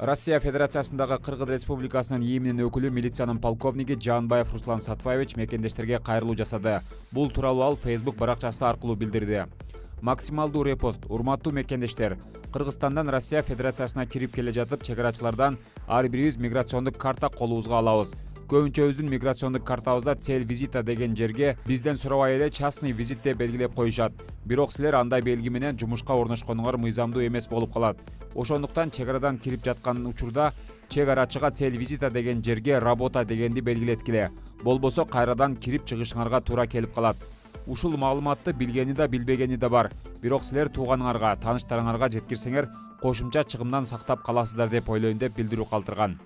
Россия Федерациясындагы Кыргыз Республикасынын ИИМнин өкүлү милициянын полковниги Жаанбаев Руслан Сатпаевич мекендештерге кайрылуу жасады. Бул тууралуу ал Facebook баракчасы аркылуу билдирди. Максималдуу репост. Урматтуу мекендештер, Кыргызстандан Россия Федерациясына кирип келе жатып, чек-арачылардан ар бирибиз миграциондук карта колубузга алабыз. Көбүнчөбүздүн миграциондук картабызда цель визита деген жерге бизден сурабай эле частный визит деп белгилеп коюшат. Бирок силер андай белги менен жумушка орношконуңар мыйзамдуу эмес болуп калат. Ошондуктан чек арадан кирип жаткан учурда чек арачыга цель визита деген жерге работа дегенди белгилеткиле. Болбосо кайрадан кирип чыгышыңарга туура келип калат. Ушул маалыматты билгени да билбегени да бар. Бирок силер тууганыңарга, тааныштарыңарга жеткирсеңер, кошумча чыгымдан сактап каласыздар деп ойлойм деп билдирүү калтырган.